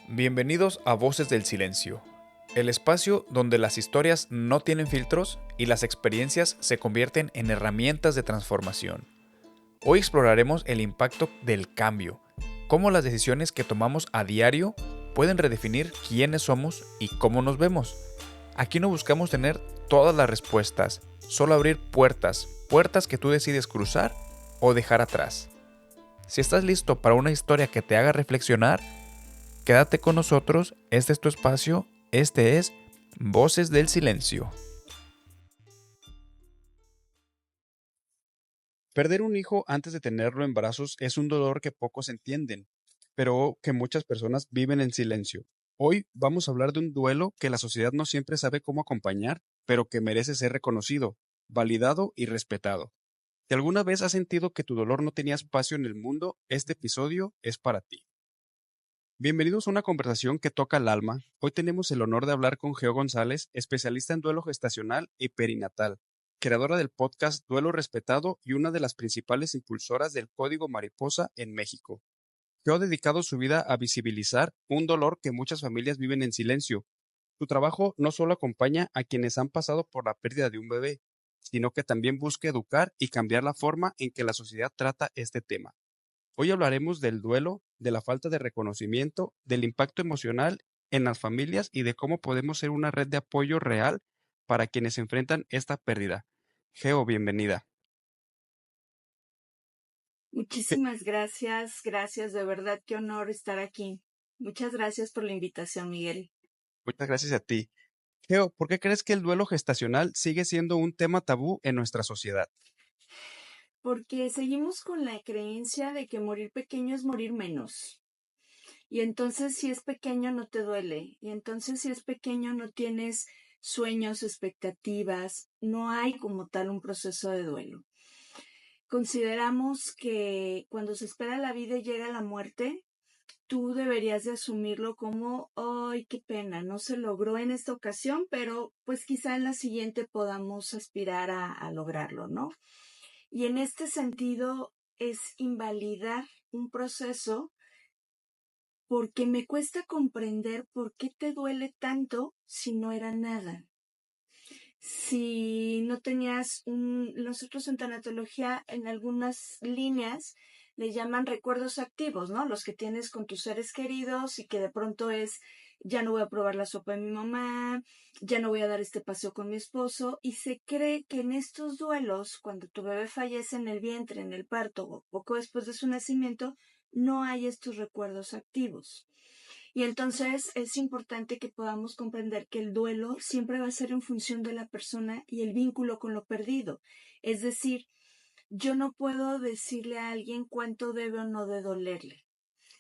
Bienvenidos a Voces del Silencio, el espacio donde las historias no tienen filtros y las experiencias se convierten en herramientas de transformación. Hoy exploraremos el impacto del cambio, cómo las decisiones que tomamos a diario pueden redefinir quiénes somos y cómo nos vemos. Aquí no buscamos tener todas las respuestas, solo abrir puertas que tú decides cruzar o dejar atrás. Si estás listo para una historia que te haga reflexionar, quédate con nosotros, este es tu espacio, este es Voces del Silencio. Perder un hijo antes de tenerlo en brazos es un dolor que pocos entienden, pero que muchas personas viven en silencio. Hoy vamos a hablar de un duelo que la sociedad no siempre sabe cómo acompañar, pero que merece ser reconocido, validado y respetado. Si alguna vez has sentido que tu dolor no tenía espacio en el mundo, este episodio es para ti. Bienvenidos a una conversación que toca el alma. Hoy tenemos el honor de hablar con Geo González, especialista en duelo gestacional y perinatal, creadora del podcast Duelo Respetado y una de las principales impulsoras del Código Mariposa en México. Geo ha dedicado su vida a visibilizar un dolor que muchas familias viven en silencio. Su trabajo no solo acompaña a quienes han pasado por la pérdida de un bebé, sino que también busca educar y cambiar la forma en que la sociedad trata este tema. Hoy hablaremos del duelo, de la falta de reconocimiento, del impacto emocional en las familias y de cómo podemos ser una red de apoyo real para quienes enfrentan esta pérdida. Geo, bienvenida. Je- Muchísimas gracias, de verdad, qué honor estar aquí. Muchas gracias por la invitación, Miguel. Muchas gracias a ti. Geo, ¿por qué crees que el duelo gestacional sigue siendo un tema tabú en nuestra sociedad? Porque seguimos con la creencia de que morir pequeño es morir menos. Y entonces si es pequeño no te duele. Y entonces si es pequeño no tienes sueños, expectativas. No hay como tal un proceso de duelo. Consideramos que cuando se espera la vida y llega la muerte, tú deberías de asumirlo como, ay, qué pena, no se logró en esta ocasión, pero pues quizá en la siguiente podamos aspirar a lograrlo, ¿no? Y en este sentido es invalidar un proceso porque me cuesta comprender por qué te duele tanto si no era nada. Si no tenías nosotros en tanatología, en algunas líneas, le llaman recuerdos activos, ¿no? Los que tienes con tus seres queridos y que de pronto es, ya no voy a probar la sopa de mi mamá, ya no voy a dar este paseo con mi esposo, y se cree que en estos duelos, cuando tu bebé fallece en el vientre, en el parto o poco después de su nacimiento, no hay estos recuerdos activos. Y entonces es importante que podamos comprender que el duelo siempre va a ser en función de la persona y el vínculo con lo perdido. Es decir, yo no puedo decirle a alguien cuánto debe o no de dolerle.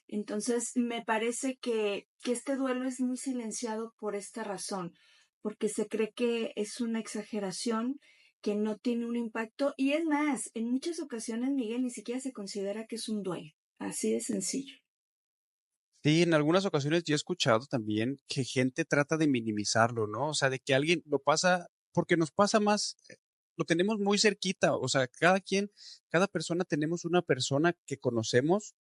Entonces, me parece que este duelo es muy silenciado por esta razón, porque se cree que es una exageración, que no tiene un impacto. Y es más, en muchas ocasiones, Miguel, ni siquiera se considera que es un duelo. Así de sencillo. Sí, en algunas ocasiones yo he escuchado también que gente trata de minimizarlo, ¿no? O sea, de que alguien lo pasa, porque nos pasa más, lo tenemos muy cerquita, o sea, cada quien, cada persona tenemos una persona que conocemos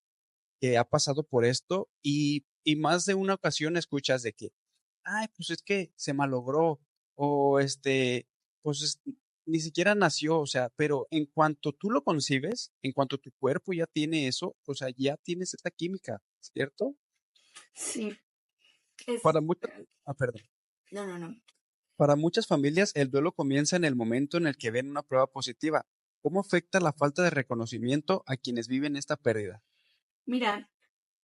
que ha pasado por esto y más de una ocasión escuchas de que, ay, pues es que se malogró o pues ni siquiera nació, o sea, pero en cuanto tú lo concibes, en cuanto tu cuerpo ya tiene eso, o sea, ya tienes esta química, ¿cierto? Sí, es... Para muchas, perdón. No, no, no. Para muchas familias, el duelo comienza en el momento en el que ven una prueba positiva. ¿Cómo afecta la falta de reconocimiento a quienes viven esta pérdida? Mira,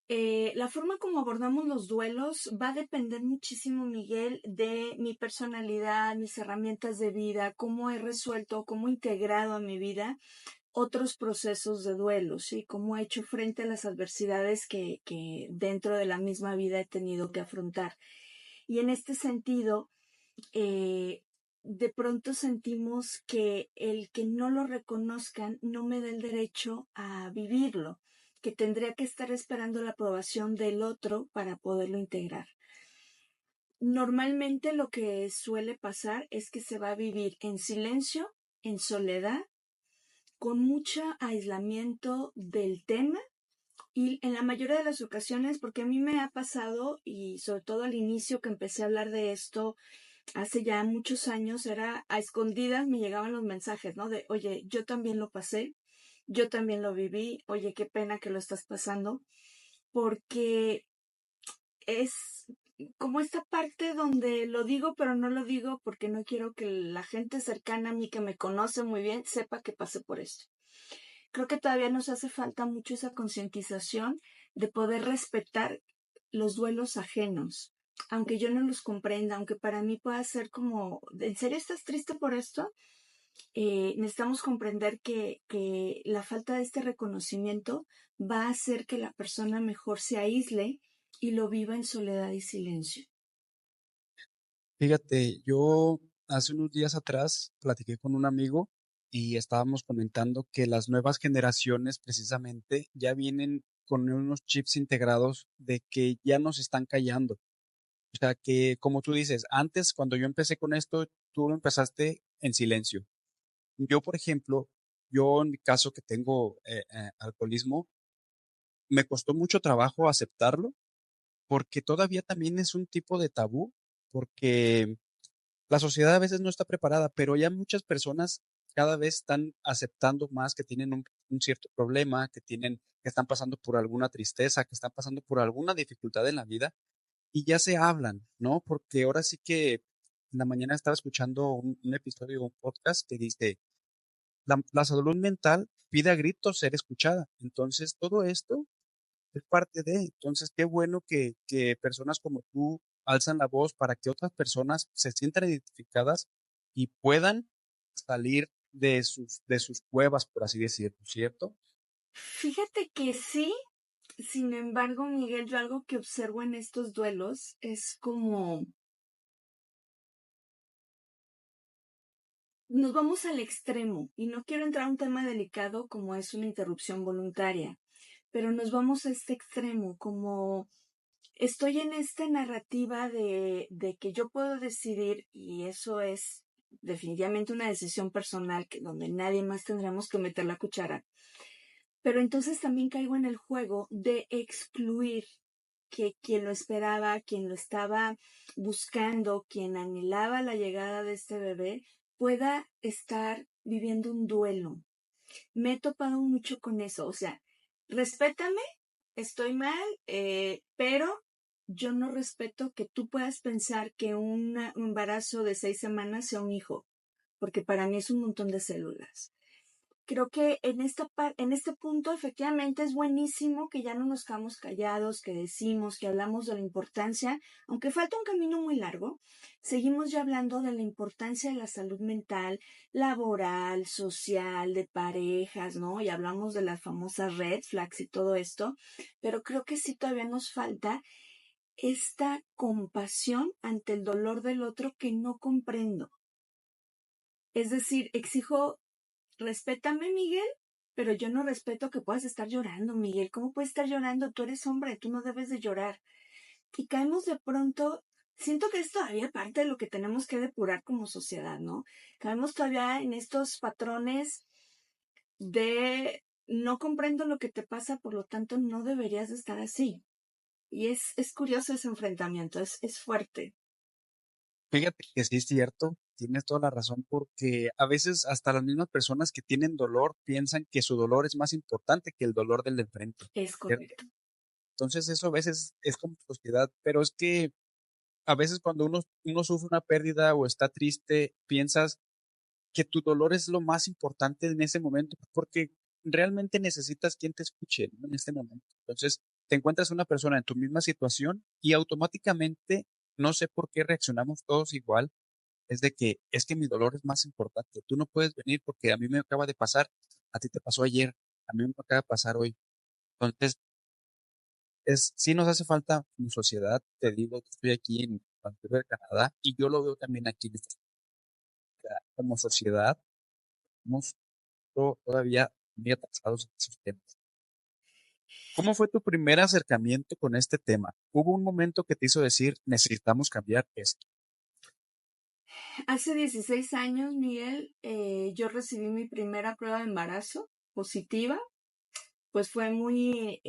la forma como abordamos los duelos va a depender muchísimo, Miguel, de mi personalidad, mis herramientas de vida, cómo he resuelto, cómo he integrado a mi vida otros procesos de duelo, ¿sí? Cómo he hecho frente a las adversidades que dentro de la misma vida he tenido que afrontar. Y en este sentido, eh, de pronto sentimos que el que no lo reconozcan no me da el derecho a vivirlo, que tendría que estar esperando la aprobación del otro para poderlo integrar. Normalmente lo que suele pasar es que se va a vivir en silencio, en soledad, con mucho aislamiento del tema Y en la mayoría de las ocasiones, porque a mí me ha pasado, y sobre todo al inicio que empecé a hablar de esto, hace ya muchos años, era a escondidas me llegaban los mensajes, ¿no? De, oye, yo también lo pasé, yo también lo viví, oye, qué pena que lo estás pasando, porque es como esta parte donde lo digo, pero no lo digo porque no quiero que la gente cercana a mí que me conoce muy bien sepa que pasé por esto. Creo que todavía nos hace falta mucho esa concientización de poder respetar los duelos ajenos, aunque yo no los comprenda, aunque para mí pueda ser como, ¿en serio estás triste por esto? Necesitamos comprender que la falta de este reconocimiento va a hacer que la persona mejor se aísle y lo viva en soledad y silencio. Fíjate, yo hace unos días atrás platiqué con un amigo y estábamos comentando que las nuevas generaciones precisamente ya vienen con unos chips integrados de que ya nos están callando. O sea que, como tú dices, antes cuando yo empecé con esto, tú lo empezaste en silencio. Yo, por ejemplo, yo en mi caso que tengo alcoholismo, me costó mucho trabajo aceptarlo porque todavía también es un tipo de tabú, porque la sociedad a veces no está preparada, pero ya muchas personas cada vez están aceptando más que tienen un cierto problema, que están pasando por alguna tristeza, que están pasando por alguna dificultad en la vida y ya se hablan, ¿no? Porque ahora sí que en la mañana estaba escuchando un episodio, un podcast que dice, la salud mental pide a gritos ser escuchada. Entonces, todo esto es parte de. Entonces, qué bueno que personas como tú alzan la voz para que otras personas se sientan identificadas y puedan salir de sus cuevas, por así decirlo, ¿cierto? Fíjate que sí, sin embargo, Miguel, yo algo que observo en estos duelos es como nos vamos al extremo, y no quiero entrar a un tema delicado como es una interrupción voluntaria, pero nos vamos a este extremo, como estoy en esta narrativa de que yo puedo decidir, y eso es definitivamente una decisión personal que donde nadie más tendremos que meter la cuchara. Pero entonces también caigo en el juego de excluir que quien lo esperaba, quien lo estaba buscando, quien anhelaba la llegada de este bebé, pueda estar viviendo un duelo. Me he topado mucho con eso, o sea, respétame, estoy mal, pero yo no respeto que tú puedas pensar que un embarazo de 6 semanas sea un hijo, porque para mí es un montón de células. Creo que en este punto efectivamente es buenísimo que ya no nos quedamos callados, que decimos, que hablamos de la importancia, aunque falta un camino muy largo, seguimos ya hablando de la importancia de la salud mental, laboral, social, de parejas, ¿no? Y hablamos de las famosas red flags y todo esto, pero creo que sí todavía nos falta esta compasión ante el dolor del otro que no comprendo. Es decir, exijo respétame, Miguel, pero yo no respeto que puedas estar llorando, Miguel. ¿Cómo puedes estar llorando? Tú eres hombre, tú no debes de llorar. Y caemos de pronto, siento que es todavía parte de lo que tenemos que depurar como sociedad, ¿no? Caemos todavía en estos patrones de no comprendo lo que te pasa, por lo tanto no deberías de estar así. Y es curioso ese enfrentamiento, es fuerte. Fíjate que sí es cierto, tienes toda la razón, porque a veces hasta las mismas personas que tienen dolor piensan que su dolor es más importante que el dolor del de enfrente, Es ¿cierto? correcto. Entonces eso a veces es como sociedad, pero es que a veces cuando uno sufre una pérdida o está triste, piensas que tu dolor es lo más importante en ese momento, porque realmente necesitas quien te escuche, ¿no? En este momento. Entonces, te encuentras una persona en tu misma situación y automáticamente, no sé por qué reaccionamos todos igual, es de que es que mi dolor es más importante. Tú no puedes venir porque a mí me acaba de pasar, a ti te pasó ayer, a mí me acaba de pasar hoy. Entonces, sí nos hace falta como sociedad, te digo que estoy aquí en Vancouver, Canadá, y yo lo veo también aquí en esta ciudad. Como sociedad, estamos todavía muy atrasados en esos temas. ¿Cómo fue tu primer acercamiento con este tema? ¿Hubo un momento que te hizo decir, necesitamos cambiar esto? Hace 16 años, Miguel, yo recibí mi primera prueba de embarazo positiva. pues fue muy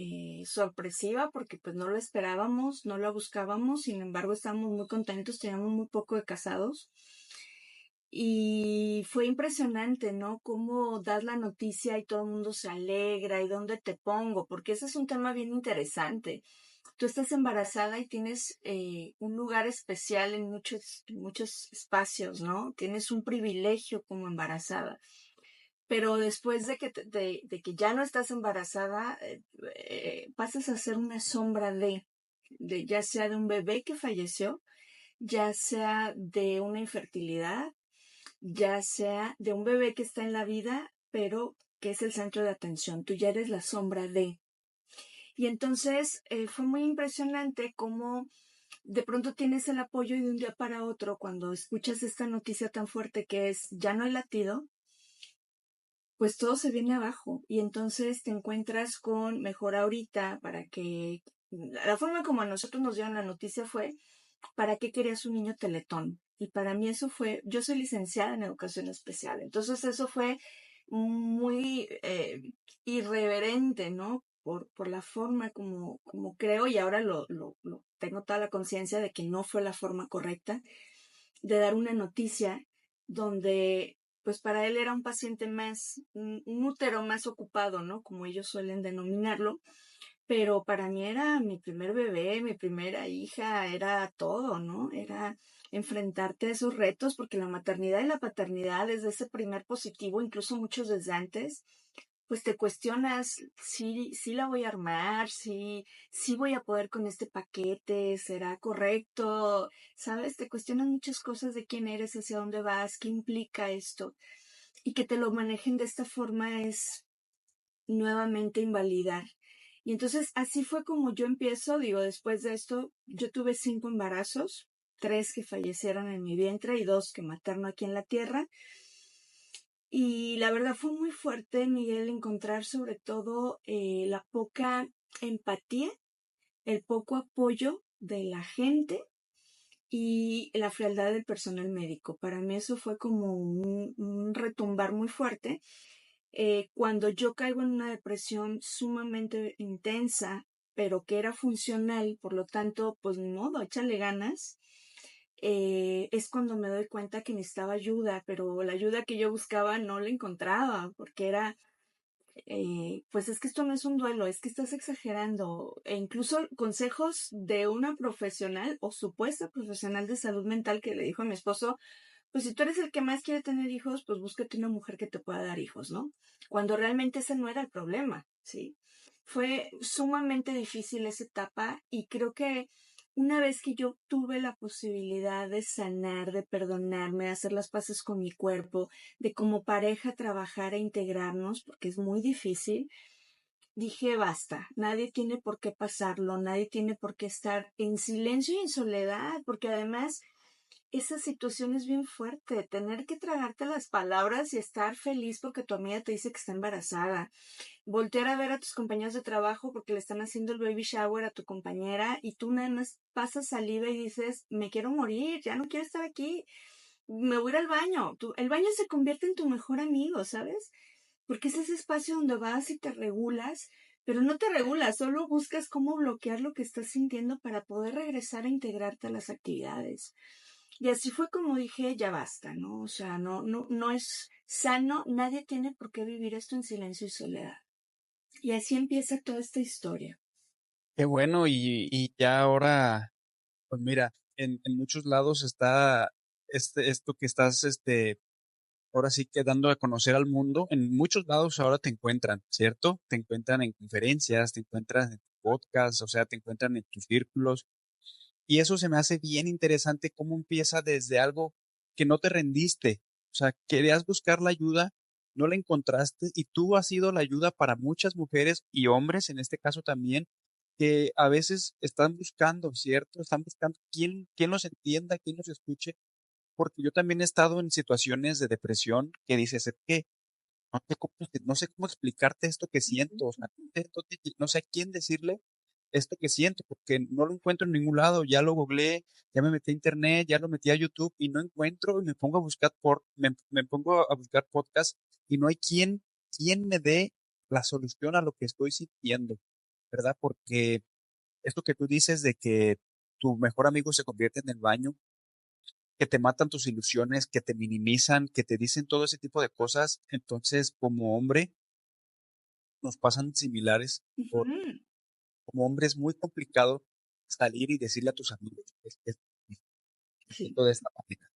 sorpresiva porque pues no lo esperábamos, no la buscábamos, sin embargo estábamos muy contentos, teníamos muy poco de casados. Y fue impresionante, ¿no? Cómo das la noticia y todo el mundo se alegra y dónde te pongo, porque ese es un tema bien interesante. Tú estás embarazada y tienes un lugar especial en muchos espacios, ¿no? Tienes un privilegio como embarazada. Pero después de que, de que ya no estás embarazada, pasas a ser una sombra de ya sea de un bebé que falleció, ya sea de una infertilidad, ya sea de un bebé que está en la vida, pero que es el centro de atención. Tú ya eres la sombra de. Y entonces fue muy impresionante cómo de pronto tienes el apoyo y de un día para otro, cuando escuchas esta noticia tan fuerte que es ya no hay latido, pues todo se viene abajo. Y entonces te encuentras con mejor ahorita para que la forma como a nosotros nos dieron la noticia fue ¿para qué querías un niño teletón? Y para mí eso fue, yo soy licenciada en educación especial, entonces eso fue muy irreverente, ¿no? Por la forma como creo y ahora lo tengo toda la conciencia de que no fue la forma correcta de dar una noticia donde pues para él era un paciente más, un útero más ocupado, ¿no? Como ellos suelen denominarlo, pero para mí era mi primer bebé, mi primera hija, era todo, ¿no? Era enfrentarte a esos retos, porque la maternidad y la paternidad, desde ese primer positivo, incluso muchos desde antes, pues te cuestionas si la voy a armar, si voy a poder con este paquete, será correcto, ¿sabes? Te cuestionas muchas cosas de quién eres, hacia dónde vas, qué implica esto, y que te lo manejen de esta forma es nuevamente invalidar. Y entonces así fue como yo empiezo, digo, después de esto, yo tuve 5 embarazos, 3 que fallecieron en mi vientre y 2 que materno aquí en la tierra. Y la verdad fue muy fuerte, Miguel, encontrar sobre todo la poca empatía, el poco apoyo de la gente y la frialdad del personal médico. Para mí eso fue como un retumbar muy fuerte cuando yo caigo en una depresión sumamente intensa, pero que era funcional, por lo tanto, pues ni modo, échale ganas, es cuando me doy cuenta que necesitaba ayuda, pero la ayuda que yo buscaba no la encontraba, porque era, pues es que esto no es un duelo, es que estás exagerando, e incluso consejos de una profesional o supuesta profesional de salud mental que le dijo a mi esposo, pues si tú eres el que más quiere tener hijos, pues búscate una mujer que te pueda dar hijos, ¿no? Cuando realmente ese no era el problema, ¿sí? Fue sumamente difícil esa etapa y creo que una vez que yo tuve la posibilidad de sanar, de perdonarme, de hacer las paces con mi cuerpo, de como pareja trabajar e integrarnos, porque es muy difícil, dije basta, nadie tiene por qué pasarlo, nadie tiene por qué estar en silencio y en soledad, porque además esa situación es bien fuerte, tener que tragarte las palabras y estar feliz porque tu amiga te dice que está embarazada, voltear a ver a tus compañeros de trabajo porque le están haciendo el baby shower a tu compañera y tú nada más pasas saliva y dices, me quiero morir, ya no quiero estar aquí, me voy a ir al baño. El baño se convierte en tu mejor amigo, ¿sabes? Porque es ese espacio donde vas y te regulas, pero no te regulas, solo buscas cómo bloquear lo que estás sintiendo para poder regresar a integrarte a las actividades. Y así fue como dije, ya basta, ¿no? O sea, no es sano, nadie tiene por qué vivir esto en silencio y soledad. Y así empieza toda esta historia. Qué bueno, y ya ahora, pues mira, en muchos lados está esto que estás, ahora sí que dando a conocer al mundo. En muchos lados ahora te encuentran, ¿cierto? Te encuentran en conferencias, te encuentran en podcasts, o sea, te encuentran en tus círculos. Y eso se me hace bien interesante cómo empieza desde algo que no te rendiste. O sea, querías buscar la ayuda, no la encontraste y tú has sido la ayuda para muchas mujeres y hombres, en este caso también, que a veces están buscando, ¿cierto? Están buscando quién los entienda, quién los escuche, porque yo también he estado en situaciones de depresión que dices, es que no sé cómo explicarte esto que siento, o sea, no sé a quién decirle esto que siento, porque no lo encuentro en ningún lado, ya lo googleé, ya me metí a internet, ya lo metí a YouTube y no encuentro y me pongo a buscar me pongo a buscar podcast y no hay quien me dé la solución a lo que estoy sintiendo, ¿verdad? Porque esto que tú dices de que tu mejor amigo se convierte en el baño, que te matan tus ilusiones, que te minimizan, que te dicen todo ese tipo de cosas, entonces como hombre nos pasan similares. Ujú. Como hombre es muy complicado salir y decirle a tus amigos, me Sí. siento de esta manera.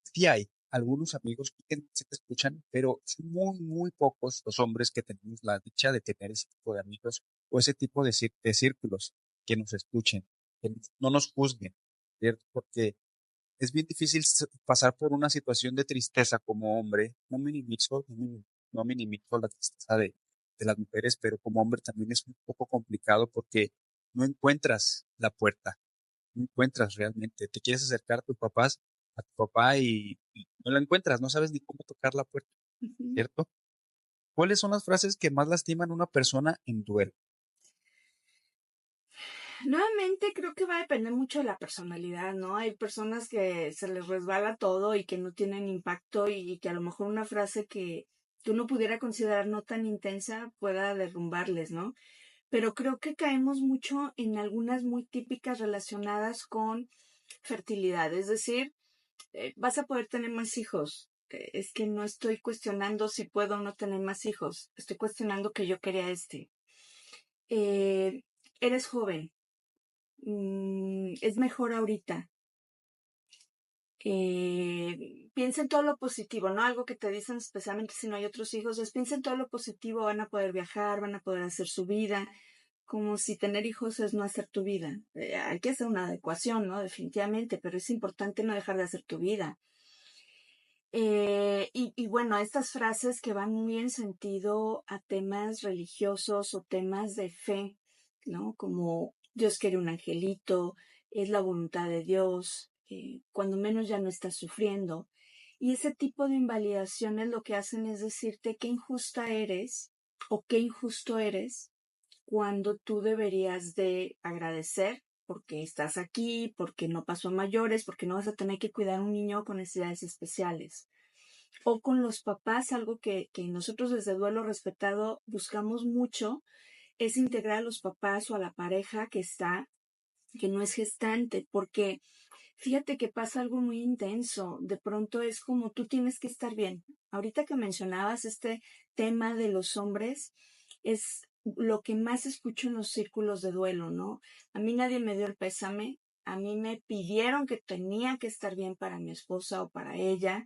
Sí hay algunos amigos que sí te escuchan, pero son muy, muy pocos los hombres que tenemos la dicha de tener ese tipo de amigos o ese tipo de círculos que nos escuchen, que no nos juzguen, ¿cierto? Porque es bien difícil pasar por una situación de tristeza como hombre. No minimizo la tristeza de las mujeres, pero como hombre también es un poco complicado porque no encuentras la puerta, no encuentras realmente. Te quieres acercar a tu papá y no la encuentras, no sabes ni cómo tocar la puerta, Ujú. ¿cierto? ¿Cuáles son las frases que más lastiman a una persona en duelo? Nuevamente creo que va a depender mucho de la personalidad, ¿no? Hay personas que se les resbala todo y que no tienen impacto y que a lo mejor una frase que uno pudiera considerar no tan intensa pueda derrumbarles, ¿no? Pero creo que caemos mucho en algunas muy típicas relacionadas con fertilidad, es decir, vas a poder tener más hijos. Es que no estoy cuestionando si puedo o no tener más hijos, estoy cuestionando que yo quería este. Eh, Eres joven, es mejor ahorita. Piensa en todo lo positivo, ¿no? Algo que te dicen, especialmente si no hay otros hijos, es piensa en todo lo positivo, van a poder viajar, van a poder hacer su vida, como si tener hijos es no hacer tu vida. Hay que hacer una adecuación, ¿no? Definitivamente, pero es importante no dejar de hacer tu vida. Y bueno, estas frases que van muy en sentido a temas religiosos o temas de fe, ¿no? Como Dios quiere un angelito, es la voluntad de Dios, cuando menos ya no estás sufriendo. Y ese tipo de invalidaciones lo que hacen es decirte qué injusta eres o qué injusto eres cuando tú deberías de agradecer porque estás aquí, porque no pasó a mayores, porque no vas a tener que cuidar a un niño con necesidades especiales. O con los papás, algo que nosotros desde Duelo Respetado buscamos mucho, es integrar a los papás o a la pareja que no es gestante, porque fíjate que pasa algo muy intenso. De pronto es como tú tienes que estar bien. Ahorita que mencionabas este tema de los hombres, es lo que más escucho en los círculos de duelo, ¿no? A mí nadie me dio el pésame. A mí me pidieron que tenía que estar bien para mi esposa o para ella.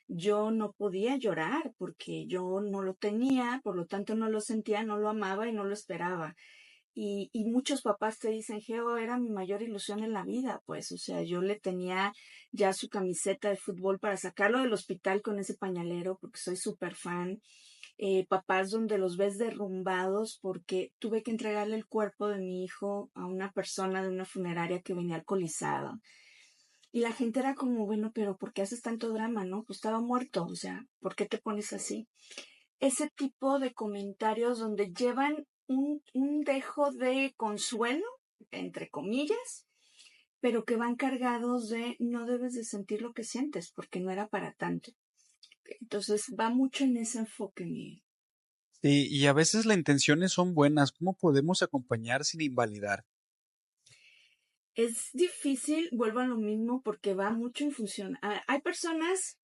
Yo no podía llorar porque yo no lo tenía, por lo tanto no lo sentía, no lo amaba y no lo esperaba. Y muchos papás te dicen, Geo, era mi mayor ilusión en la vida, pues, o sea, yo le tenía ya su camiseta de fútbol para sacarlo del hospital con ese pañalero, porque soy súper fan. Papás donde los ves derrumbados porque tuve que entregarle el cuerpo de mi hijo a una persona de una funeraria que venía alcoholizada. Y la gente era como, bueno, pero ¿por qué haces tanto drama, no? Pues estaba muerto, o sea, ¿por qué te pones así? Ese tipo de comentarios donde llevan un dejo de consuelo, entre comillas, pero que van cargados de no debes de sentir lo que sientes porque no era para tanto. Entonces va mucho en ese enfoque, Miguel. Sí, y a veces las intenciones son buenas. ¿Cómo podemos acompañar sin invalidar? Es difícil, vuelvo a lo mismo, porque va mucho en función. Hay personas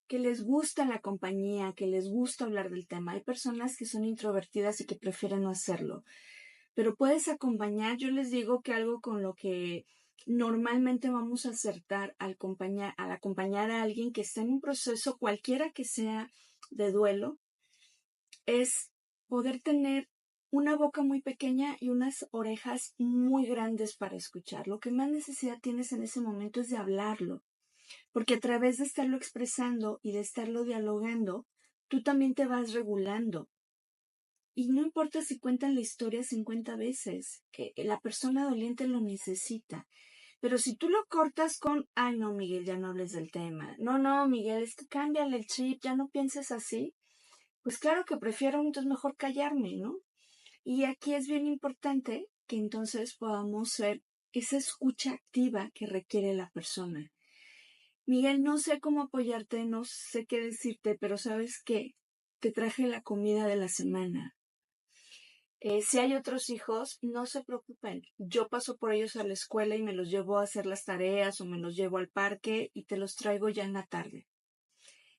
que les gusta la compañía, que les gusta hablar del tema. Hay personas que son introvertidas y que prefieren no hacerlo. Pero puedes acompañar, yo les digo que algo con lo que normalmente vamos a acertar al acompañar a alguien que está en un proceso cualquiera que sea de duelo, es poder tener una boca muy pequeña y unas orejas muy grandes para escuchar. Lo que más necesidad tienes en ese momento es de hablarlo, porque a través de estarlo expresando y de estarlo dialogando, tú también te vas regulando. Y no importa si cuentan la historia 50 veces, que la persona doliente lo necesita. Pero si tú lo cortas con, ay no, Miguel, ya no hables del tema. No, no, Miguel, es que cámbiale el chip, ya no pienses así. Pues claro que prefiero entonces mejor callarme, ¿no? Y aquí es bien importante que entonces podamos ser esa escucha activa que requiere la persona. Miguel, no sé cómo apoyarte, no sé qué decirte, pero ¿sabes qué? te traje la comida de la semana. Si hay otros hijos, no se preocupen. Yo paso por ellos a la escuela y me los llevo a hacer las tareas o me los llevo al parque y te los traigo ya en la tarde.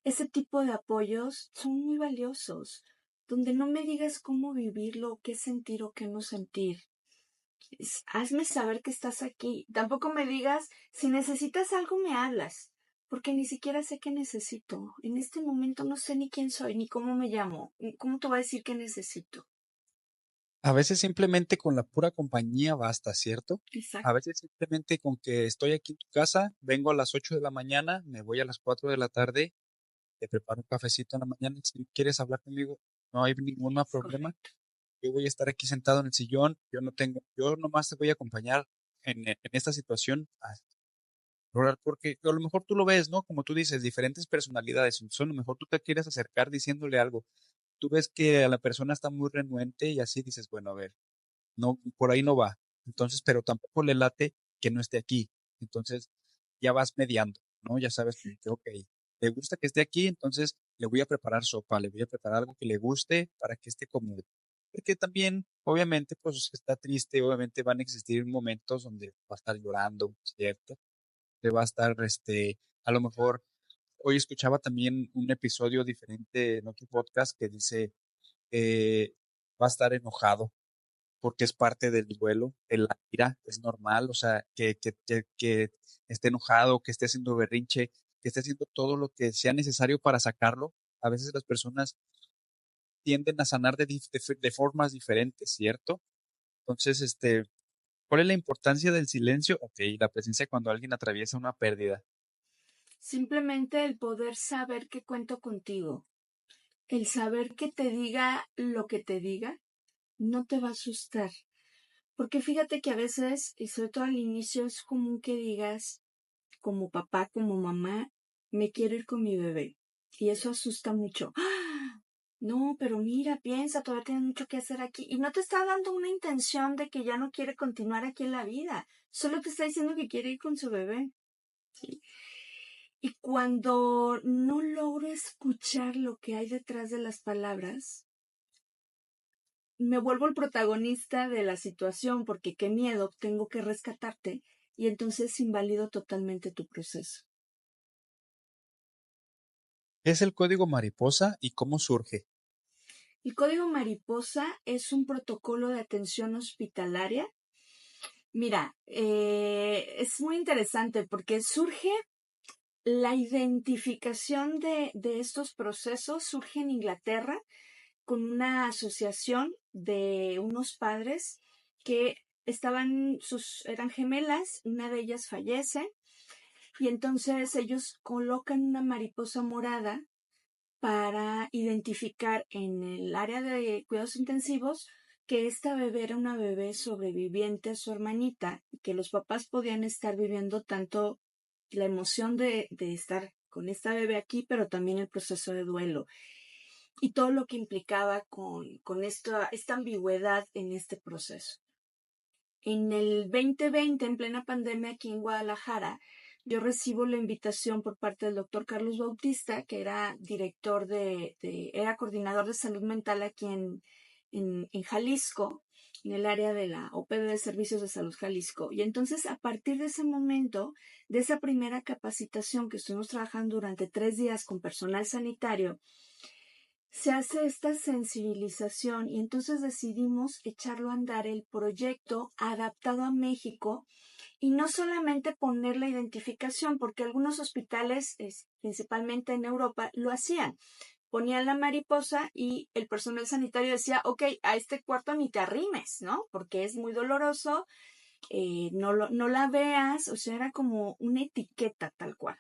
Ese tipo de apoyos son muy valiosos, donde no me digas cómo vivirlo, qué sentir o qué no sentir. Hazme saber que estás aquí. Tampoco me digas, si necesitas algo me hablas, porque ni siquiera sé qué necesito. En este momento no sé ni quién soy, ni cómo me llamo. ¿Cómo te voy a decir qué necesito? A veces simplemente con la pura compañía basta, ¿cierto? A Exacto. veces simplemente con que estoy aquí en tu casa, vengo a las 8 de la mañana, me voy a las 4 de la tarde, te preparo un cafecito en la mañana. Si quieres hablar conmigo, no hay ningún Es problema. correcto. Yo voy a estar aquí sentado en el sillón, yo nomás te voy a acompañar en esta situación a explorar, porque a lo mejor tú lo ves, ¿no? Como tú dices, diferentes personalidades. Entonces, a lo mejor tú te quieres acercar diciéndole algo. Tú ves que a la persona está muy renuente y así dices, bueno, a ver, no, por ahí no va. Entonces, pero tampoco le late que no esté aquí. Entonces, ya vas mediando, ¿no? Ya sabes como que, ok, le gusta que esté aquí, entonces le voy a preparar sopa, le voy a preparar algo que le guste para que esté cómodo. Porque también, obviamente, pues está triste, obviamente van a existir momentos donde va a estar llorando, ¿cierto? Que va a estar, a lo mejor, hoy escuchaba también un episodio diferente en otro podcast que dice, va a estar enojado porque es parte del duelo, de la ira, es normal, o sea, que esté enojado, que esté haciendo berrinche, que esté haciendo todo lo que sea necesario para sacarlo. A veces las personas tienden a sanar de formas diferentes, ¿cierto? Entonces, ¿cuál es la importancia del silencio? Ok, la presencia cuando alguien atraviesa una pérdida. Simplemente el poder saber que cuento contigo, el saber que te diga lo que te diga, no te va a asustar. Porque fíjate que a veces, y sobre todo al inicio, es común que digas, como papá, como mamá, me quiero ir con mi bebé. Y eso asusta mucho. ¡Ah! No, pero mira, piensa, todavía tienes mucho que hacer aquí. Y no te está dando una intención de que ya no quiere continuar aquí en la vida. Solo te está diciendo que quiere ir con su bebé. ¿Sí? Y cuando no logro escuchar lo que hay detrás de las palabras, me vuelvo el protagonista de la situación porque qué miedo, tengo que rescatarte y entonces invalido totalmente tu proceso. ¿Qué es el código mariposa y cómo surge? El código mariposa es un protocolo de atención hospitalaria. Mira, es muy interesante porque surge la identificación de estos procesos, surge en Inglaterra con una asociación de unos padres que eran gemelas, una de ellas fallece y entonces ellos colocan una mariposa morada para identificar en el área de cuidados intensivos que esta bebé era una bebé sobreviviente a su hermanita y que los papás podían estar viviendo tanto la emoción de estar con esta bebé aquí, pero también el proceso de duelo y todo lo que implicaba con esta ambigüedad en este proceso. En el 2020, en plena pandemia aquí en Guadalajara, yo recibo la invitación por parte del doctor Carlos Bautista, que era director era coordinador de salud mental aquí en Jalisco, en el área de la OPD de Servicios de Salud Jalisco. Y entonces, a partir de ese momento, de esa primera capacitación que estuvimos trabajando durante 3 días con personal sanitario, se hace esta sensibilización y entonces decidimos echarlo a andar el proyecto adaptado a México y no solamente poner la identificación, porque algunos hospitales, principalmente en Europa, lo hacían. Ponían la mariposa y el personal sanitario decía, ok, a este cuarto ni te arrimes, ¿no? Porque es muy doloroso, no la veas, o sea, era como una etiqueta tal cual.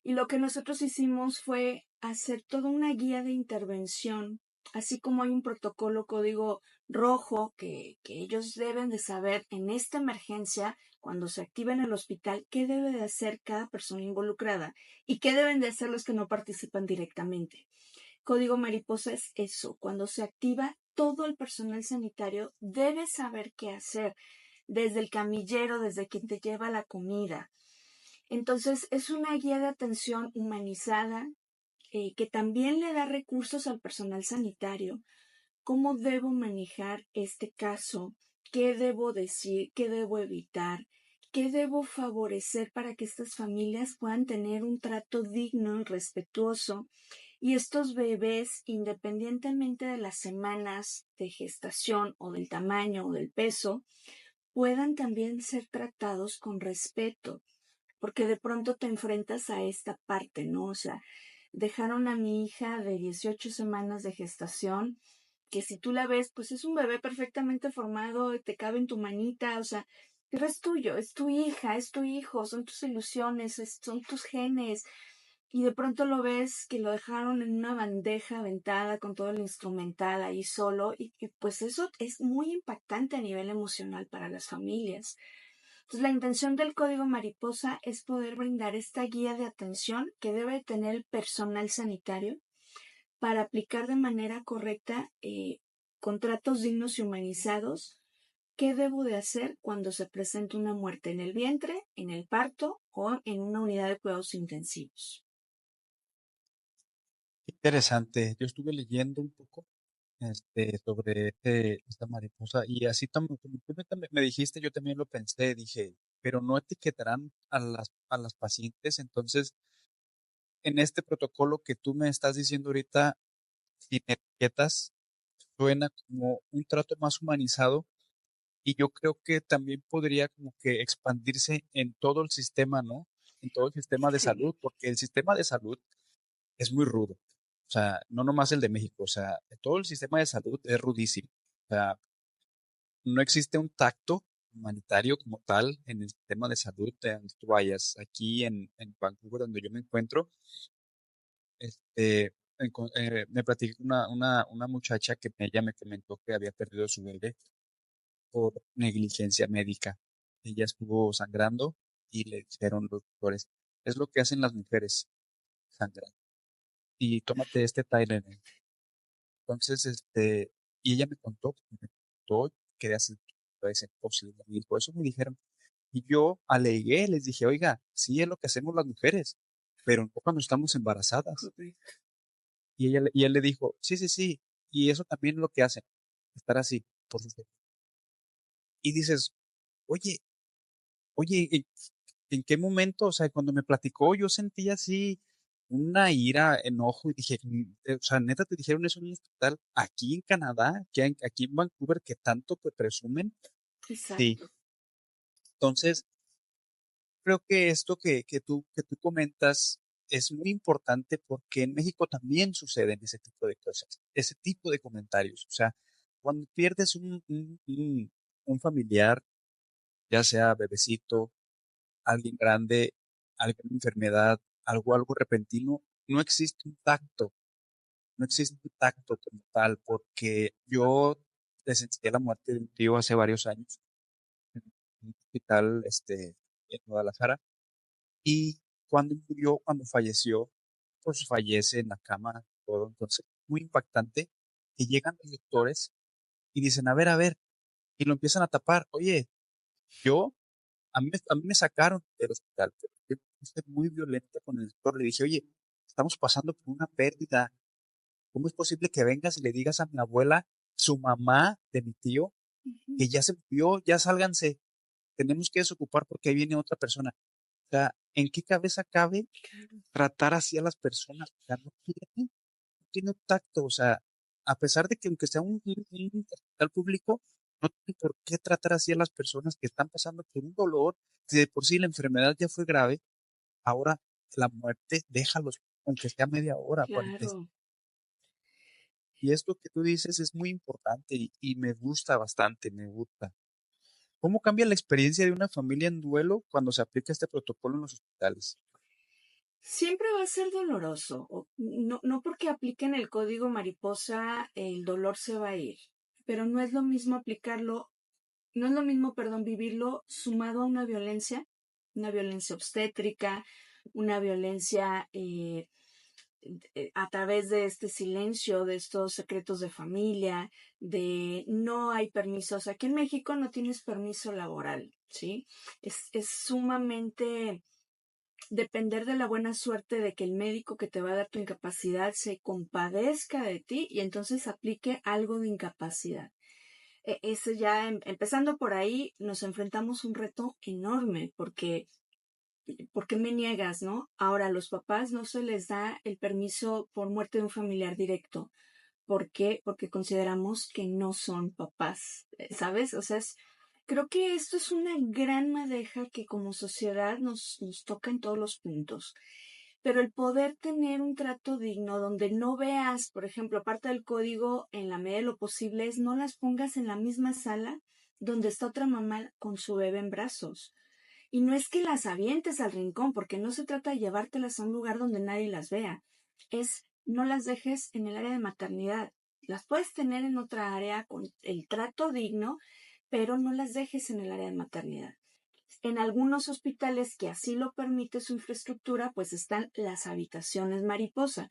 Y lo que nosotros hicimos fue hacer toda una guía de intervención, así como hay un protocolo código rojo que ellos deben de saber en esta emergencia, cuando se activa en el hospital, qué debe de hacer cada persona involucrada y qué deben de hacer los que no participan directamente. Código mariposa es eso, cuando se activa, todo el personal sanitario debe saber qué hacer, desde el camillero, desde quien te lleva la comida. Entonces, es una guía de atención humanizada, que también le da recursos al personal sanitario. ¿Cómo debo manejar este caso? ¿Qué debo decir? ¿Qué debo evitar? ¿Qué debo favorecer para que estas familias puedan tener un trato digno y respetuoso? Y estos bebés, independientemente de las semanas de gestación o del tamaño o del peso, puedan también ser tratados con respeto, porque de pronto te enfrentas a esta parte, ¿no? O sea, dejaron a mi hija de 18 semanas de gestación, que si tú la ves, pues es un bebé perfectamente formado, te cabe en tu manita, o sea, pero es tuyo, es tu hija, es tu hijo, son tus ilusiones, son tus genes. Y de pronto lo ves que lo dejaron en una bandeja aventada con todo el instrumental ahí solo, y pues eso es muy impactante a nivel emocional para las familias. Entonces, la intención del código mariposa es poder brindar esta guía de atención que debe tener el personal sanitario para aplicar de manera correcta contratos dignos y humanizados. ¿Qué debo de hacer cuando se presenta una muerte en el vientre, en el parto o en una unidad de cuidados intensivos? Interesante. Yo estuve leyendo un poco sobre esta mariposa y así como tú me dijiste, yo también lo pensé, dije, pero no etiquetarán a las pacientes, entonces en este protocolo que tú me estás diciendo ahorita, sin etiquetas, suena como un trato más humanizado y yo creo que también podría como que expandirse en todo el sistema, ¿no? En todo el sistema de Sí, salud, porque el sistema de salud es muy rudo. O sea, no nomás el de México, o sea, todo el sistema de salud es rudísimo. O sea, no existe un tacto humanitario como tal en el sistema de salud de donde tú vayas. Aquí en Vancouver, donde yo me encuentro, me platicó una muchacha que ella me comentó que había perdido su bebé por negligencia médica. Ella estuvo sangrando y le dijeron los doctores, es lo que hacen las mujeres, sangrar. Y tómate este Tylenol. Entonces, y ella me contó que así puede ser posible. Y por eso me dijeron, y yo alegué, les dije, oiga, sí es lo que hacemos las mujeres, pero no cuando estamos embarazadas. correcto. Y él le dijo, sí, sí, sí, y eso también es lo que hacen, estar así, por sus. Y dices, oye, oye, ¿en qué momento? O sea, cuando me platicó, yo sentí así una ira, enojo, y dije, o sea, neta, te dijeron eso en un hospital aquí en Canadá, aquí en Vancouver, que tanto te presumen. Sí. Exacto. Entonces, creo que esto que tú comentas es muy importante porque en México también suceden ese tipo de cosas, ese tipo de comentarios. O sea, cuando pierdes un familiar, ya sea bebecito, alguien grande, alguna enfermedad, algo repentino, no existe un tacto, no existe un tacto como tal, porque yo presencié la muerte de un tío hace varios años en un hospital, en Guadalajara, y cuando murió, cuando falleció, pues fallece en la cama, todo, entonces, muy impactante, que llegan los doctores y dicen, a ver, y lo empiezan a tapar, oye, yo a mí me sacaron del hospital, pero yo fui muy violenta con el doctor. Le dije, oye, estamos pasando por una pérdida. ¿Cómo es posible que vengas y le digas a mi abuela, su mamá de mi tío, Ujú. que ya se murió, ya sálganse, tenemos que desocupar porque ahí viene otra persona? O sea, ¿en qué cabeza cabe Claro. tratar así a las personas? O sea, no tiene tacto. O sea, a pesar de que aunque sea un hospital público, no tiene por qué tratar así a las personas que están pasando por un dolor. Si de por sí la enfermedad ya fue grave, ahora la muerte, déjalos, aunque sea media hora, 40. Claro. Y esto que tú dices es muy importante y me gusta bastante, me gusta. ¿Cómo cambia la experiencia de una familia en duelo cuando se aplica este protocolo en los hospitales? Siempre va a ser doloroso. No, no porque apliquen el código mariposa, el dolor se va a ir. Pero no es lo mismo aplicarlo, no es lo mismo, perdón, vivirlo sumado a una violencia obstétrica, una violencia a través de este silencio, de estos secretos de familia, de no hay permisos. Aquí en México no tienes permiso laboral, ¿sí? Es sumamente depender de la buena suerte de que el médico que te va a dar tu incapacidad se compadezca de ti y entonces aplique algo de incapacidad. Eso ya, empezando por ahí, nos enfrentamos a un reto enorme porque ¿por qué me niegas, no? Ahora, a los papás no se les da el permiso por muerte de un familiar directo. ¿Por qué? Porque consideramos que no son papás, ¿sabes? O sea, creo que esto es una gran madeja que como sociedad nos toca en todos los puntos. Pero el poder tener un trato digno donde no veas, por ejemplo, parte del código en la medida de lo posible es no las pongas en la misma sala donde está otra mamá con su bebé en brazos. Y no es que las avientes al rincón, porque no se trata de llevártelas a un lugar donde nadie las vea. Es no las dejes en el área de maternidad. Las puedes tener en otra área con el trato digno, pero no las dejes en el área de maternidad. En algunos hospitales que así lo permite su infraestructura, pues están las habitaciones mariposa.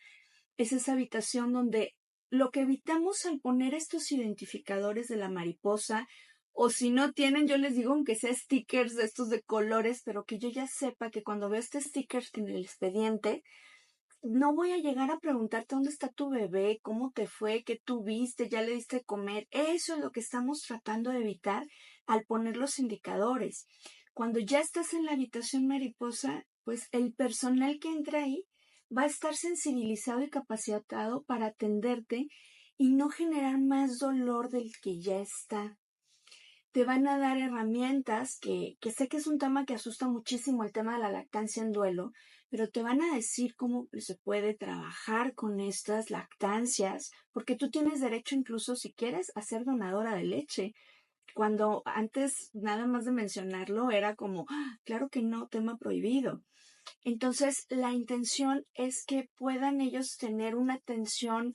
Es esa habitación donde lo que evitamos al poner estos identificadores de la mariposa, o si no tienen, yo les digo, aunque sea stickers de estos de colores, pero que yo ya sepa que cuando veo este sticker en el expediente, no voy a llegar a preguntarte dónde está tu bebé, cómo te fue, qué tuviste, ya le diste de comer. Eso es lo que estamos tratando de evitar al poner los indicadores. Cuando ya estás en la habitación mariposa, pues el personal que entra ahí va a estar sensibilizado y capacitado para atenderte y no generar más dolor del que ya está. Te van a dar herramientas que sé que es un tema que asusta muchísimo, el tema de la lactancia en duelo, pero te van a decir cómo se puede trabajar con estas lactancias, porque tú tienes derecho incluso si quieres a ser donadora de leche. Cuando antes nada más de mencionarlo era como, claro que no, tema prohibido. Entonces, la intención es que puedan ellos tener una atención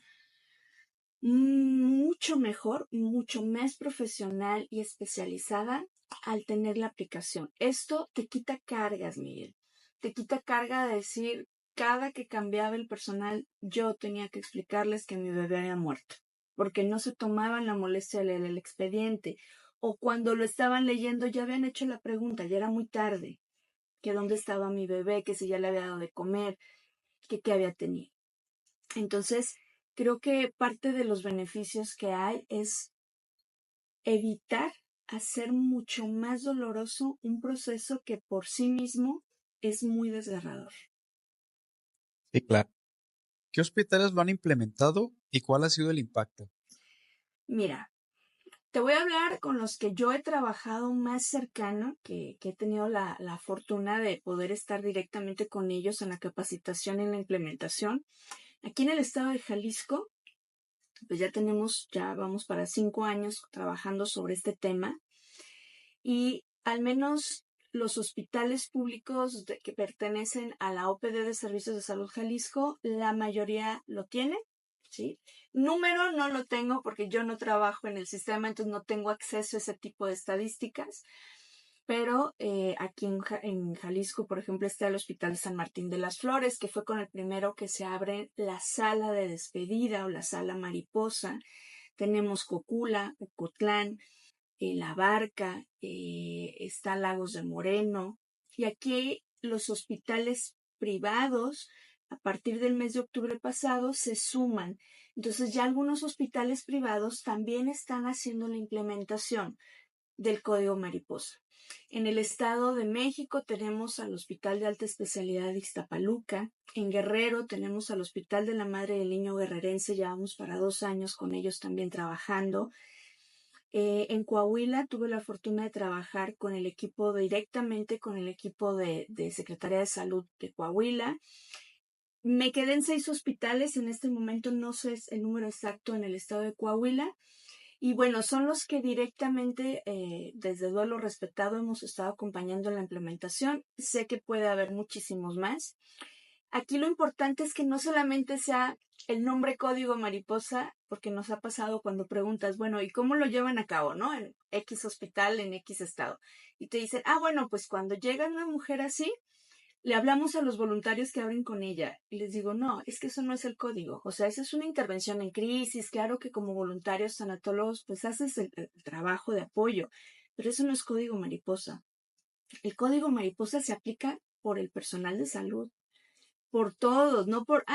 mucho mejor, mucho más profesional y especializada al tener la aplicación. Esto te quita cargas, Miguel. Te quita carga de decir, cada que cambiaba el personal, yo tenía que explicarles que mi bebé había muerto, porque no se tomaban la molestia de leer el expediente. O cuando lo estaban leyendo ya habían hecho la pregunta, ya era muy tarde, que dónde estaba mi bebé, que si ya le había dado de comer, que qué había tenido. Entonces, creo que parte de los beneficios que hay es evitar hacer mucho más doloroso un proceso que por sí mismo es muy desgarrador. Sí, claro. ¿Qué hospitales lo han implementado y cuál ha sido el impacto? Mira, te voy a hablar con los que yo he trabajado más cercano, que he tenido la fortuna de poder estar directamente con ellos en la capacitación y en la implementación. Aquí en el estado de Jalisco, pues ya vamos para 5 años trabajando sobre este tema y al menos los hospitales públicos que pertenecen a la OPD de Servicios de Salud Jalisco, la mayoría lo tiene, ¿sí? Número no lo tengo porque yo no trabajo en el sistema, entonces no tengo acceso a ese tipo de estadísticas. Pero aquí en Jalisco, por ejemplo, está el Hospital San Martín de las Flores, que fue con el primero que se abre la sala de despedida o la sala mariposa. Tenemos Cocula, Ocotlán, La Barca, está Lagos de Moreno. Y aquí los hospitales privados, a partir del mes de octubre pasado, se suman. Entonces ya algunos hospitales privados también están haciendo la implementación del Código Mariposa. En el Estado de México tenemos al Hospital de Alta Especialidad de Ixtapaluca. En Guerrero tenemos al Hospital de la Madre y el Niño Guerrerense. Llevamos para 2 años con ellos también trabajando. En Coahuila tuve la fortuna de trabajar con el equipo, directamente con el equipo de Secretaría de Salud de Coahuila. Me quedé en 6 hospitales, en este momento no sé el número exacto en el estado de Coahuila. Y bueno, son los que directamente, desde Duelo Respetado, hemos estado acompañando en la implementación. Sé que puede haber muchísimos más. Aquí lo importante es que no solamente sea el nombre código mariposa, porque nos ha pasado cuando preguntas, bueno, ¿y cómo lo llevan a cabo, no? En X hospital, en X estado. Y te dicen, bueno, pues cuando llega una mujer así, le hablamos a los voluntarios que abren con ella. Y les digo, no, es que eso no es el código. O sea, esa es una intervención en crisis. Claro que como voluntarios tanatólogos, pues haces el trabajo de apoyo, pero eso no es código mariposa. El código mariposa se aplica por el personal de salud, por todos, no por,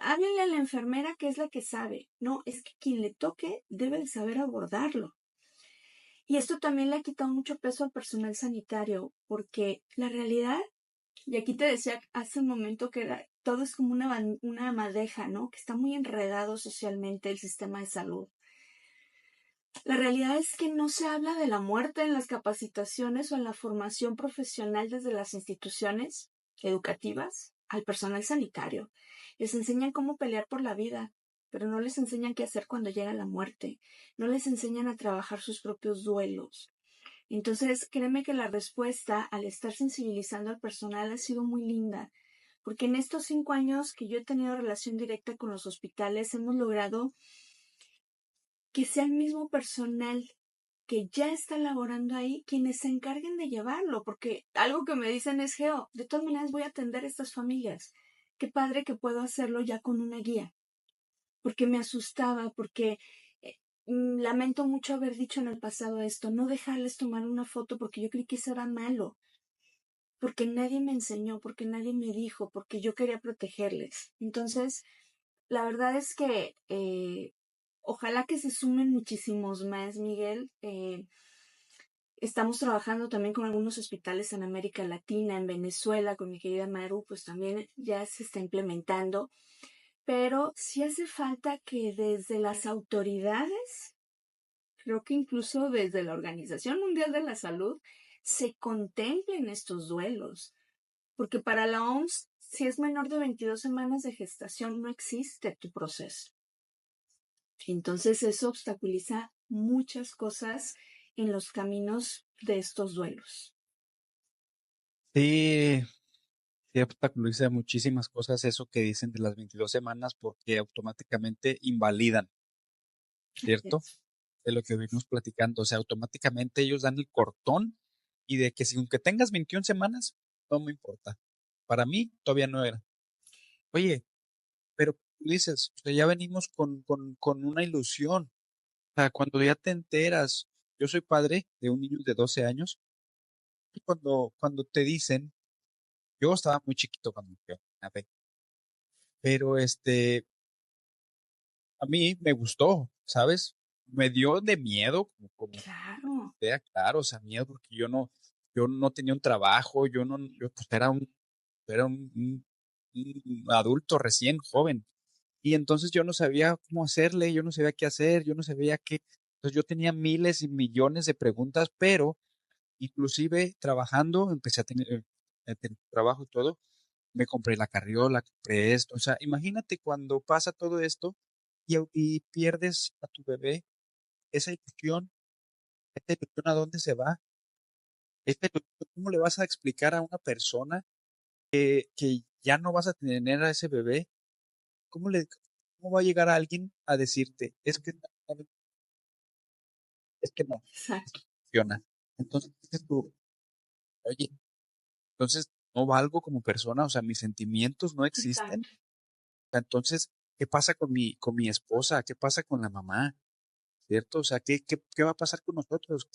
háblenle a la enfermera que es la que sabe. No, es que quien le toque debe de saber abordarlo. Y esto también le ha quitado mucho peso al personal sanitario, porque la realidad, y aquí te decía hace un momento que todo es como una madeja, ¿no? Que está muy enredado socialmente el sistema de salud. La realidad es que no se habla de la muerte en las capacitaciones o en la formación profesional desde las instituciones educativas al personal sanitario. Les enseñan cómo pelear por la vida, pero no les enseñan qué hacer cuando llega la muerte. No les enseñan a trabajar sus propios duelos. Entonces, créeme que la respuesta al estar sensibilizando al personal ha sido muy linda, porque en estos 5 años que yo he tenido relación directa con los hospitales, hemos logrado que sea el mismo personal que ya está laborando ahí quienes se encarguen de llevarlo, porque algo que me dicen es, Geo, de todas maneras voy a atender a estas familias. Qué padre que puedo hacerlo ya con una guía, porque me asustaba, porque lamento mucho haber dicho en el pasado esto, no dejarles tomar una foto porque yo creí que eso era malo, porque nadie me enseñó, porque nadie me dijo, porque yo quería protegerles. Entonces, la verdad es que ojalá que se sumen muchísimos más, Miguel. Estamos trabajando también con algunos hospitales en América Latina, en Venezuela, con mi querida Maru, pues también ya se está implementando. Pero sí hace falta que desde las autoridades, creo que incluso desde la Organización Mundial de la Salud, se contemplen estos duelos. Porque para la OMS, si es menor de 22 semanas de gestación, no existe tu proceso. Entonces eso obstaculiza muchas cosas en los caminos de estos duelos. Sí, sí obstaculiza muchísimas cosas eso que dicen de las 22 semanas porque automáticamente invalidan, ¿cierto? Yes. De lo que venimos platicando. O sea, automáticamente ellos dan el cortón y de que si aunque tengas 21 semanas, no me importa. Para mí todavía no era. Oye, pero tú dices, o sea, ya venimos con una ilusión. O sea, cuando ya te enteras, yo soy padre de un niño de 12 años y cuando te dicen, yo estaba muy chiquito cuando me a ver, pero a mí me gustó, ¿sabes? Me dio de miedo, como Claro, sea claro, o sea, miedo porque yo no tenía un trabajo, yo pues era un adulto recién joven. Y entonces yo no sabía cómo hacerle, yo no sabía qué hacer, yo no sabía qué. Entonces yo tenía miles y millones de preguntas, pero inclusive trabajando, empecé a tener trabajo y todo, me compré la carriola, compré esto. O sea, imagínate cuando pasa todo esto y pierdes a tu bebé, esa ilusión, ¿a dónde se va? ¿Cómo le vas a explicar a una persona que ya no vas a tener a ese bebé? ¿Cómo va a llegar alguien a decirte, es que no exacto, funciona? Entonces dices tú, oye, entonces no valgo como persona, o sea, mis sentimientos no existen. exacto. O sea, entonces, ¿qué pasa con mi esposa? ¿Qué pasa con la mamá? ¿Cierto? O sea, ¿qué va a pasar con nosotros? O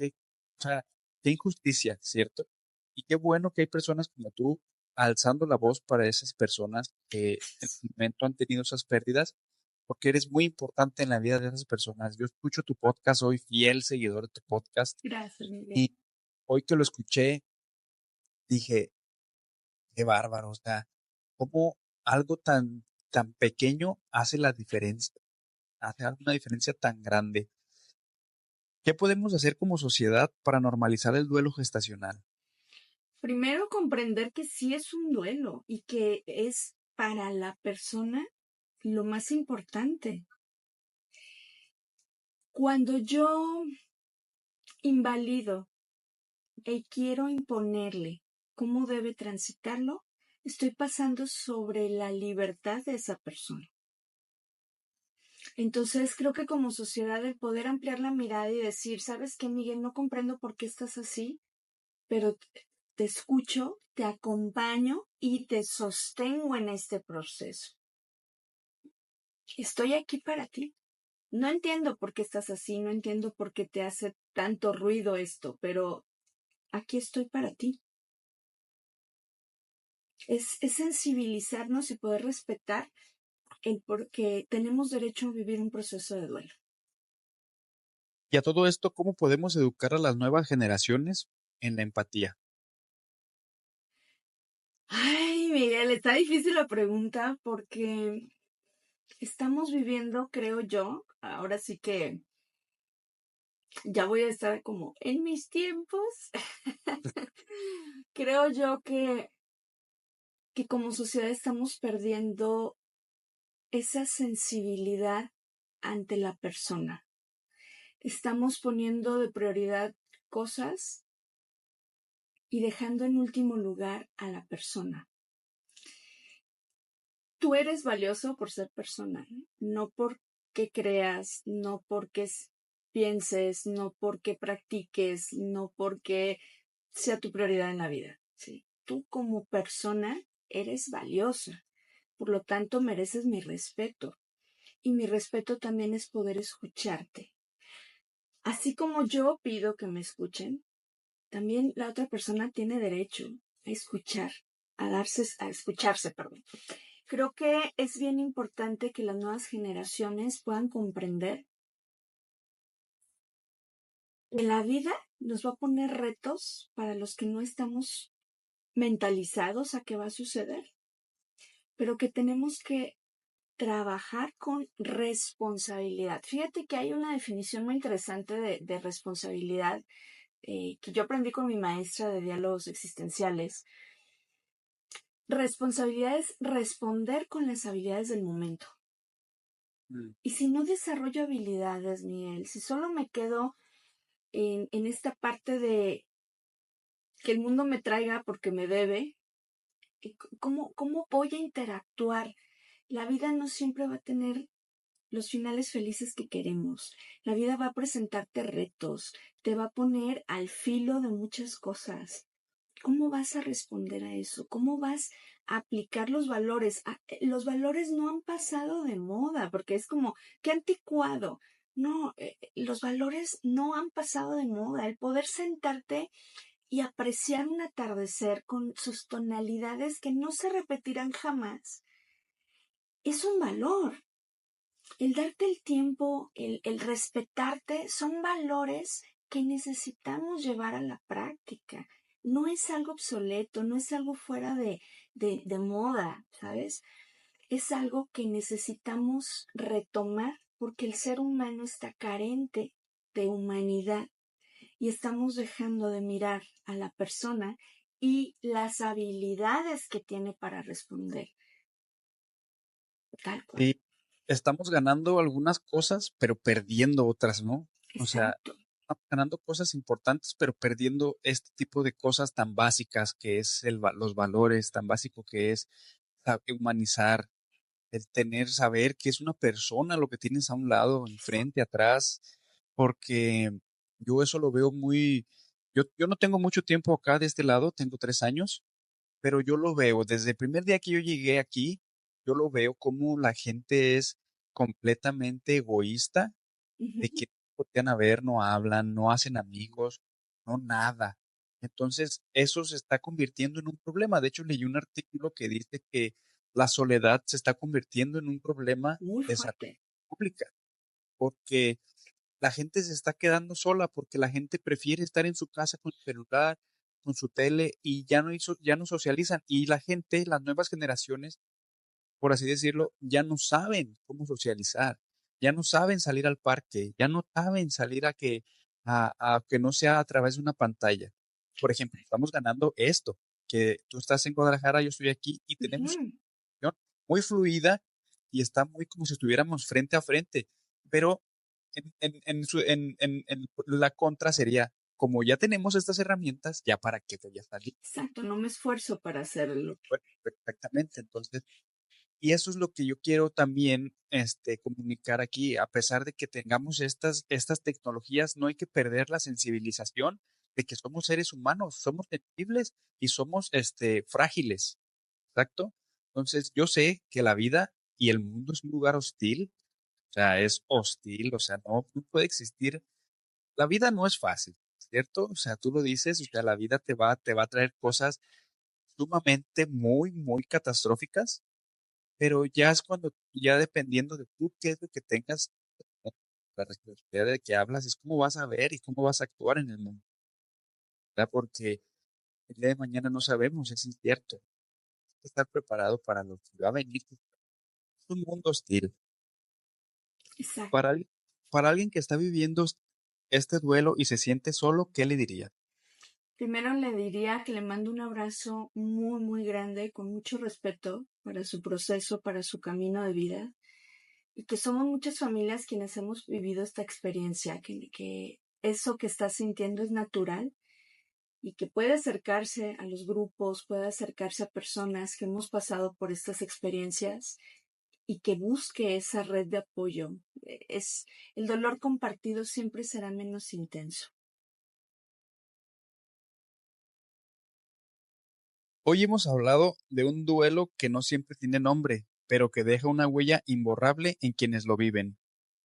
sea, qué injusticia, ¿cierto? Y qué bueno que hay personas como tú alzando la voz para esas personas que en su momento han tenido esas pérdidas, porque eres muy importante en la vida de esas personas. Yo escucho tu podcast, soy fiel seguidor de tu podcast Gracias, Miguel. y hoy que lo escuché dije, qué bárbaro, o sea, cómo algo tan pequeño hace la diferencia, hace una diferencia tan grande. ¿Qué podemos hacer como sociedad para normalizar el duelo gestacional? Primero, comprender que sí es un duelo y que es para la persona lo más importante. Cuando yo invalido y quiero imponerle cómo debe transitarlo, estoy pasando sobre la libertad de esa persona. Entonces, creo que como sociedad el poder ampliar la mirada y decir, ¿sabes qué, Miguel? No comprendo por qué estás así, pero te escucho, te acompaño y te sostengo en este proceso. Estoy aquí para ti. No entiendo por qué estás así, no entiendo por qué te hace tanto ruido esto, pero aquí estoy para ti. Es sensibilizarnos y poder respetar el por qué tenemos derecho a vivir un proceso de duelo. Y a todo esto, ¿cómo podemos educar a las nuevas generaciones en la empatía? Ay, Miguel, está difícil la pregunta porque estamos viviendo, creo yo, ahora sí que ya voy a estar como en mis tiempos. Creo yo que como sociedad estamos perdiendo esa sensibilidad ante la persona. Estamos poniendo de prioridad cosas y dejando en último lugar a la persona. Tú eres valioso por ser persona, no porque creas, no porque pienses, no porque practiques, no porque sea tu prioridad en la vida. ¿Sí? Tú como persona eres valiosa, por lo tanto mereces mi respeto. Y mi respeto también es poder escucharte. Así como yo pido que me escuchen, también la otra persona tiene derecho a escuchar, a escucharse, perdón. Creo que es bien importante que las nuevas generaciones puedan comprender que la vida nos va a poner retos para los que no estamos mentalizados a qué va a suceder, pero que tenemos que trabajar con responsabilidad. Fíjate que hay una definición muy interesante de responsabilidad que yo aprendí con mi maestra de diálogos existenciales. Responsabilidad es responder con las habilidades del momento. Mm. Y si no desarrollo habilidades, Miguel, si solo me quedo en esta parte de que el mundo me traiga porque me debe, ¿cómo voy a interactuar? La vida no siempre va a tener los finales felices que queremos. La vida va a presentarte retos, te va a poner al filo de muchas cosas. ¿Cómo vas a responder a eso? ¿Cómo vas a aplicar los valores? Los valores no han pasado de moda, porque es como, qué anticuado. No, los valores no han pasado de moda. El poder sentarte y apreciar un atardecer con sus tonalidades que no se repetirán jamás es un valor. El darte el tiempo, el respetarte, son valores que necesitamos llevar a la práctica. No es algo obsoleto, no es algo fuera de moda, ¿sabes? Es algo que necesitamos retomar porque el ser humano está carente de humanidad y estamos dejando de mirar a la persona y las habilidades que tiene para responder. Tal cual. Sí, estamos ganando algunas cosas, pero perdiendo otras, ¿no? O sea, Exacto. estamos ganando cosas importantes, pero perdiendo este tipo de cosas tan básicas que es los valores, tan básico que es humanizar, el tener, saber que es una persona lo que tienes a un lado, enfrente, atrás, porque yo eso lo veo muy, yo no tengo mucho tiempo acá de este lado, tengo 3 años, pero yo lo veo, desde el primer día que yo llegué aquí, yo lo veo como la gente es completamente egoísta, de Ujú. que no voltean a ver, no hablan, no hacen amigos, no nada. Entonces, eso se está convirtiendo en un problema. De hecho, leí un artículo que dice que la soledad se está convirtiendo en un problema Muy de salud fuerte. pública, porque la gente se está quedando sola, porque la gente prefiere estar en su casa con su celular, con su tele y ya no socializan. Y la gente, las nuevas generaciones, por así decirlo, ya no saben cómo socializar, ya no saben salir al parque, ya no saben salir a que no sea a través de una pantalla. Por ejemplo, estamos ganando esto, que tú estás en Guadalajara, yo estoy aquí y tenemos Ujú. una comunicación muy fluida y está muy como si estuviéramos frente a frente, pero en la contra sería, como ya tenemos estas herramientas, ya para qué voy a salir. Exacto, no me esfuerzo para hacerlo. Bueno, perfectamente, entonces y eso es lo que yo quiero también comunicar aquí. A pesar de que tengamos estas tecnologías, no hay que perder la sensibilización de que somos seres humanos, somos sensibles y somos frágiles. ¿Exacto? Entonces, yo sé que la vida y el mundo es un lugar hostil, o sea, es hostil, o sea, no puede existir. La vida no es fácil, ¿cierto? O sea, tú lo dices, o sea, la vida te va a traer cosas sumamente muy, muy catastróficas, pero ya es cuando, ya dependiendo de tú qué es lo que tengas, la responsabilidad de que hablas, es cómo vas a ver y cómo vas a actuar en el mundo, ¿verdad? Porque el día de mañana no sabemos, es incierto. Hay que estar preparado para lo que va a venir. Es un mundo hostil. Exacto. Para, para alguien que está viviendo este duelo y se siente solo, ¿qué le diría? Primero le diría que le mando un abrazo muy, muy grande, con mucho respeto para su proceso, para su camino de vida, y que somos muchas familias quienes hemos vivido esta experiencia, que eso que está sintiendo es natural y que puede acercarse a los grupos, puede acercarse a personas que hemos pasado por estas experiencias y que busque esa red de apoyo. El dolor compartido siempre será menos intenso. Hoy hemos hablado de un duelo que no siempre tiene nombre, pero que deja una huella imborrable en quienes lo viven.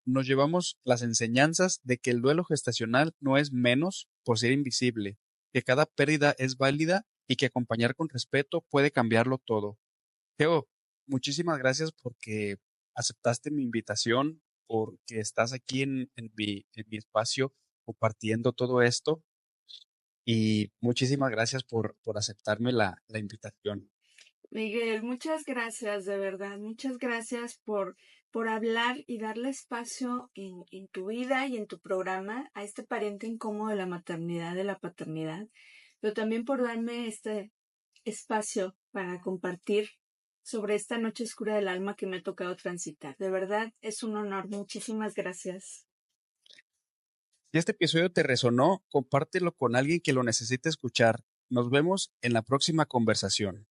Nos llevamos las enseñanzas de que el duelo gestacional no es menos por ser invisible, que cada pérdida es válida y que acompañar con respeto puede cambiarlo todo. Geo, muchísimas gracias porque aceptaste mi invitación, porque estás aquí en mi espacio compartiendo todo esto y muchísimas gracias por aceptarme la invitación. Miguel, muchas gracias, de verdad, muchas gracias por hablar y darle espacio en tu vida y en tu programa a este pariente incómodo de la maternidad, de la paternidad, pero también por darme este espacio para compartir sobre esta noche oscura del alma que me ha tocado transitar. De verdad, es un honor. Muchísimas gracias. Si este episodio te resonó, compártelo con alguien que lo necesite escuchar. Nos vemos en la próxima conversación.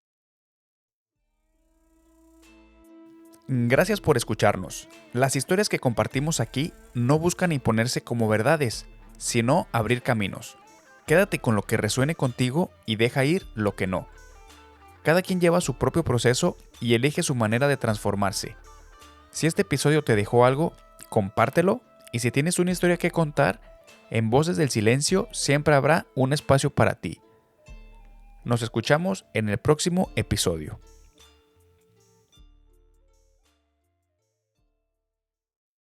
Gracias por escucharnos. Las historias que compartimos aquí no buscan imponerse como verdades, sino abrir caminos. Quédate con lo que resuene contigo y deja ir lo que no. Cada quien lleva su propio proceso y elige su manera de transformarse. Si este episodio te dejó algo, compártelo, y si tienes una historia que contar, en Voces del Silencio siempre habrá un espacio para ti. Nos escuchamos en el próximo episodio.